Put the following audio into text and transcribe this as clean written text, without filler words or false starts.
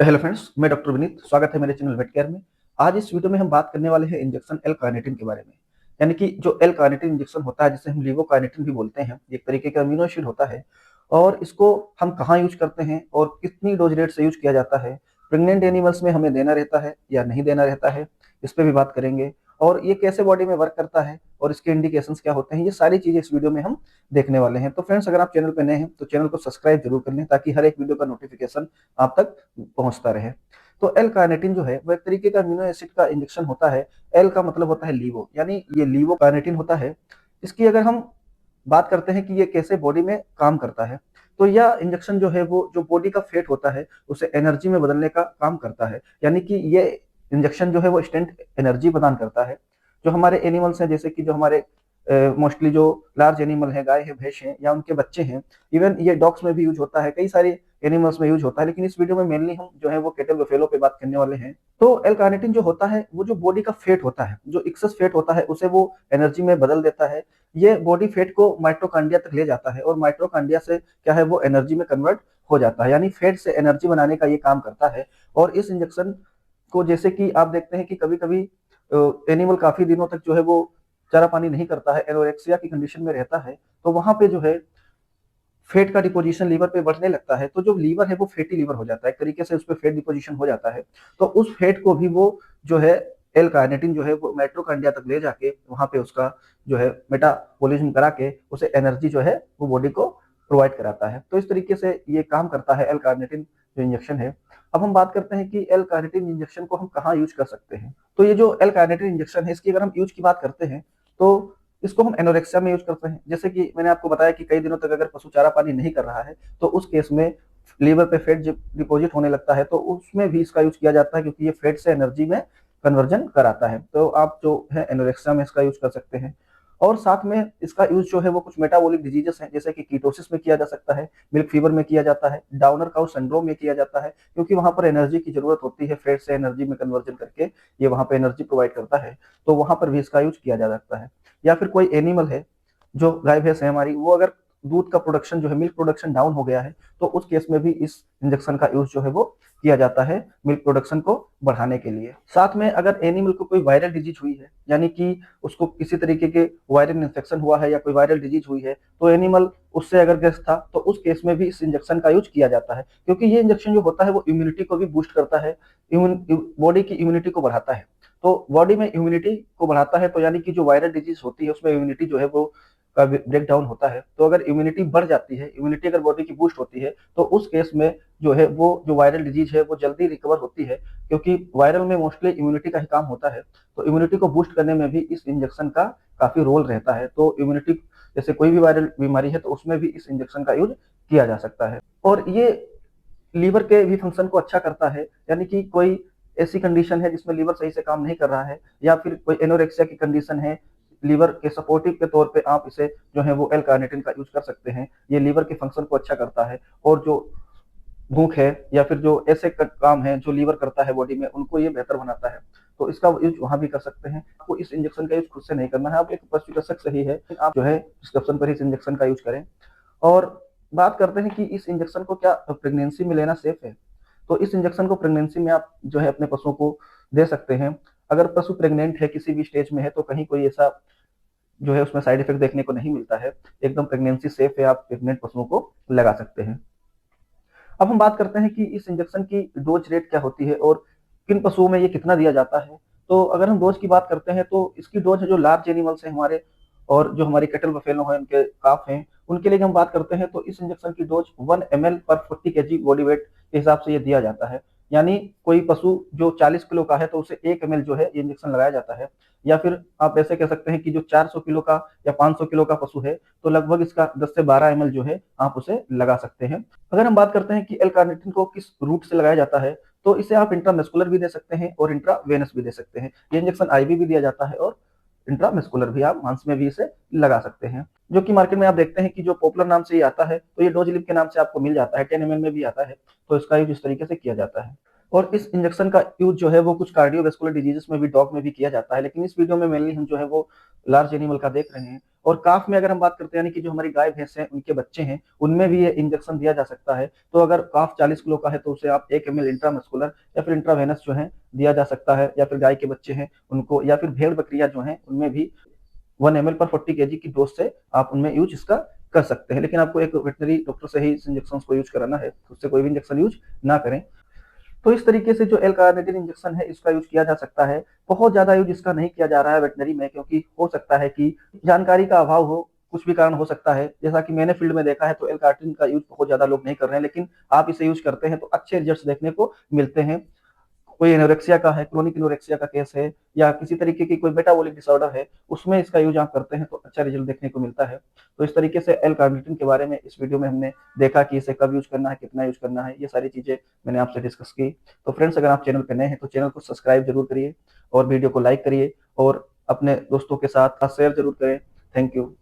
Hello friends, मैं doctor Vineet. स्वागत है मेरे चैनल वेट केयर में। आज इस वीडियो में हम बात करने वाले हैं इंजेक्शन एल कार्निटिन के बारे में। यानी कि जो एल कार्निटिन इंजेक्शन होता है, जिसे हम लीवोकार्निटिन भी बोलते हैं, ये एक तरीके का अमीनो एसिड होता है। और इसको हम कहाँ यूज करते हैं और कितनी डोज रेट से यूज किया जाता है, प्रेग्नेंट एनिमल्स में हमें देना रहता है या नहीं देना रहता है, इस पर भी बात करेंगे। और ये कैसे बॉडी में वर्क करता है और इसके इंडिकेशंस क्या होते हैं, ये सारी चीजें इस वीडियो में हम देखने वाले हैं। तो फ्रेंड्स, अगर आप चैनल पर नए हैं तो चैनल को सब्सक्राइब जरूर कर लें, ताकि हर एक वीडियो का नोटिफिकेशन आप तक पहुंचता रहे। तो एल कार्निटिन जो है वो एक तरीके का अमीनो एसिड का इंजेक्शन होता है। एल का मतलब होता है लीवो, यानी ये लीवो कार्निटिन होता है। इसकी अगर हम बात करते हैं कि ये कैसे बॉडी में काम करता है, तो यह इंजेक्शन जो है वो जो बॉडी का फैट होता है उसे एनर्जी में बदलने का काम करता है। यानी कि ये इंजेक्शन जो है वो इंस्टेंट एनर्जी प्रदान करता है। जो हमारे एनिमल्स हैं, जैसे कि जो हमारे मोस्टली जो लार्ज एनिमल है, गाय है, भैंस है या उनके बच्चे हैं, इवन ये डॉग्स में भी यूज होता है, कई सारे एनिमल्स में यूज होता है। लेकिन इस वीडियो में मेनली हम जो है वो कैटल बफेलो पे बात करने वाले हैं। तो एल कार्निटिन जो होता है वो जो बॉडी का फैट होता है, जो एक्सेस फैट होता है, उसे वो एनर्जी में बदल देता है। ये बॉडी फैट को माइटोकांड्रिया तक ले जाता है और माइटोकांड्रिया से क्या है वो एनर्जी में कन्वर्ट हो जाता है। यानी फैट से एनर्जी बनाने का ये काम करता है। और इस इंजेक्शन को जैसे कि आप देखते हैं कि कभी कभी एनिमल काफी दिनों तक जो है वो चारा पानी नहीं करता है, एनोरेक्सिया की कंडीशन में रहता है, तो वहां पे जो है फैट का डिपोजिशन लीवर पे बढ़ने लगता है। तो जो लीवर है वो फैटी लीवर हो जाता है, एक तरीके से उस पर फैट डिपोजिशन हो जाता है। तो उस फैट को भी वो जो है एल कार्निटिन जो है वो माइटोकांड्रिया तक ले जाके वहां पे उसका जो है मेटाबॉलिज्म करा के उसे एनर्जी जो है वो बॉडी को प्रोवाइड कराता है। तो इस तरीके से ये काम करता है एल कार्निटिन जो इंजेक्शन है। अब हम बात करते हैं कि एल कार्निटिन इंजेक्शन को हम कहाँ यूज कर सकते हैं। तो ये जो एल कार्निटिन इंजेक्शन है, इसकी अगर हम यूज की बात करते हैं तो इसको हम एनोरेक्सिया में यूज करते हैं। जैसे कि मैंने आपको बताया कि कई दिनों तक अगर पशु चारा पानी नहीं कर रहा है तो उस केस में लीवर पे फैट डिपॉजिट होने लगता है, तो उसमें भी इसका यूज किया जाता है, क्योंकि ये फैट से एनर्जी में कन्वर्जन कराता है। तो आप जो है एनोरेक्सिया में इसका यूज कर सकते हैं। और साथ में इसका यूज जो है वो कुछ मेटाबॉलिक डिजीजेस हैं, जैसे कि कीटोसिस में किया जा सकता है, मिल्क फीवर में किया जाता है, डाउनर काउ सिंड्रोम में किया जाता है, क्योंकि वहां पर एनर्जी की जरूरत होती है, फैट से एनर्जी में कन्वर्जन करके ये वहां पर एनर्जी प्रोवाइड करता है। तो वहां पर भी इसका यूज किया जा सकता है। या फिर कोई एनिमल है, जो गाय भैंस है हमारी, वो अगर दूध का प्रोडक्शन जो है, मिल्क प्रोडक्शन डाउन हो गया है, तो उस केस में भी इस इंजेक्शन का यूज जो है वो किया जाता है मिल्क प्रोडक्शन को बढ़ाने के लिए। साथ में अगर एनिमल को कोई वायरल डिजीज हुई है, यानी कि उसको किसी तरीके के वायरल इन्फेक्शन हुआ है या कोई वायरल डिजीज हुई है, तो एनिमल उससे अगर ग्रस्त था, तो उस केस में भी इस इंजेक्शन का यूज किया जाता है, क्योंकि ये इंजेक्शन जो होता है वो इम्यूनिटी को भी बूस्ट करता है, बॉडी की इम्यूनिटी को बढ़ाता है। तो बॉडी में इम्यूनिटी को बढ़ाता है, तो यानी कि जो वायरल डिजीज होती है उसमें इम्यूनिटी जो है वो का ब्रेक डाउन होता है। तो अगर इम्यूनिटी बढ़ जाती है, इम्यूनिटी अगर बॉडी की बूस्ट होती है, तो उस केस में जो है वो जो वायरल डिजीज है वो जल्दी रिकवर होती है, क्योंकि वायरल में मोस्टली इम्यूनिटी का ही काम होता है। तो इम्यूनिटी को बूस्ट करने में भी इस इंजेक्शन का काफी रोल रहता है। तो इम्यूनिटी जैसे कोई भी वायरल बीमारी है तो उसमें भी इस इंजेक्शन का यूज किया जा सकता है। और ये लीवर के भी फंक्शन को अच्छा करता है। यानी कि कोई ऐसी कंडीशन है जिसमें लीवर सही से काम नहीं कर रहा है, या फिर कोई एनोरेक्सिया की कंडीशन है, लीवर के सपोर्टिव के तौर पे आप इसे जो है वो एल कार्निटिन का यूज कर सकते हैं। ये लीवर के फंक्शन को अच्छा करता है, और जो भूख है या फिर जो ऐसे काम है जो लीवर करता है बॉडी में, उनको ये बेहतर बनाता है। तो इसका यूज वहां भी कर सकते हैं। आपको इस इंजेक्शन का यूज खुद से नहीं करना है, आप एक पशुचिकित्सक सही है, आप जो है डिस्क्रिप्शन पर इस इंजेक्शन का यूज करें। और बात करते हैं कि इस इंजेक्शन को क्या प्रेगनेंसी में लेना सेफ है। तो इस इंजेक्शन को प्रेगनेंसी में आप जो है अपने पशुओं को दे सकते हैं। अगर पशु प्रेग्नेंट है, किसी भी स्टेज में है, तो कहीं कोई ऐसा जो है उसमें साइड इफेक्ट देखने को नहीं मिलता है, एकदम प्रेगनेंसी सेफ है, आप प्रेग्नेंट पशुओं को लगा सकते हैं। अब हम बात करते हैं कि इस इंजेक्शन की डोज रेट क्या होती है और किन पशुओं में ये कितना दिया जाता है। तो अगर हम डोज की बात करते हैं तो इसकी डोज है जो लार्ज एनिमल्स हैं हमारे, और जो हमारी कैटल बफेलो हैं, उनके काफ हैं, उनके लिए हम बात करते हैं तो इस इंजेक्शन की डोज 1 ml पर 40 kg बॉडी वेट के हिसाब से ये दिया जाता है। यानी कोई पशु जो 40 किलो का है तो उसे 1 ml जो है ये इंजेक्शन लगाया जाता है। या फिर आप ऐसे कह सकते हैं कि जो 400 किलो का या 500 किलो का पशु है, तो लगभग इसका 10 से 12 ml जो है आप उसे लगा सकते हैं। अगर हम बात करते हैं कि एल कार्निटिन को किस रूट से लगाया जाता है, तो इसे आप इंट्रामस्कुलर भी दे सकते हैं और इंट्रावेनस भी दे सकते हैं। ये इंजेक्शन आईवी भी दिया जाता है और इंट्रामस्कुलर भी, आप मांस में भी इसे लगा सकते हैं। जो कि मार्केट में आप देखते हैं कि जो पॉपुलर नाम से ये आता है, तो ये डोजिलिप के नाम से आपको मिल जाता है, 10 ml में भी आता है। तो इसका यूज इस तरीके से किया जाता है। और इस इंजेक्शन का यूज़ जो है वो कुछ कार्डियोवैस्कुलर डिजीज़ेज़ में भी डॉग में भी किया जाता है, लेकिन इस वीडियो में मेनली हम जो है वो लार्ज एनिमल का देख रहे हैं। और काफ में अगर हम बात करते हैं, यानी कि जो हमारी गाय भैंस हैं, उनके बच्चे हैं, उनमें भी ये इंजेक्शन दिया जा सकता है। तो अगर काफ 40 किलो का है तो उसे आप 1 ml इंट्रामस्कुलर या फिर इंट्रावेनस जो है दिया जा सकता है, या फिर गाय के बच्चे हैं उनको, या फिर भेड़ बकरियां जो हैं उनमें भी 1 ml पर 40 kg की डोज से आप उनमें यूज इसका कर सकते हैं। लेकिन आपको एक वेटनरी डॉक्टर से ही इस इंजेक्शन को यूज कराना है, उससे कोई भी इंजेक्शन यूज ना करें। तो इस तरीके से जो एल कार्निटिन इंजेक्शन है इसका यूज किया जा सकता है। बहुत ज्यादा यूज इसका नहीं किया जा रहा है वेटनरी में, क्योंकि हो सकता है कि जानकारी का अभाव हो, कुछ भी कारण हो सकता है। जैसा कि मैंने फील्ड में देखा है तो एल कार्निटिन का यूज बहुत ज्यादा लोग नहीं कर रहे हैं, लेकिन आप इसे यूज करते हैं तो अच्छे रिजल्ट देखने को मिलते हैं। कोई एनोरेक्सिया का है, क्रोनिक एनोरेक्सिया का केस है, या किसी तरीके की कोई मेटाबॉलिक डिसऑर्डर है, उसमें इसका यूज आप करते हैं तो अच्छा रिजल्ट देखने को मिलता है। तो इस तरीके से एल कार्निटिन के बारे में इस वीडियो में हमने देखा कि इसे कब यूज करना है, कितना यूज करना है, ये सारी चीजें मैंने आपसे डिस्कस की। तो फ्रेंड्स, अगर आप चैनल पर नए हैं तो चैनल को सब्सक्राइब जरूर करिए और वीडियो को लाइक करिए और अपने दोस्तों के साथ शेयर जरूर करें। Thank you.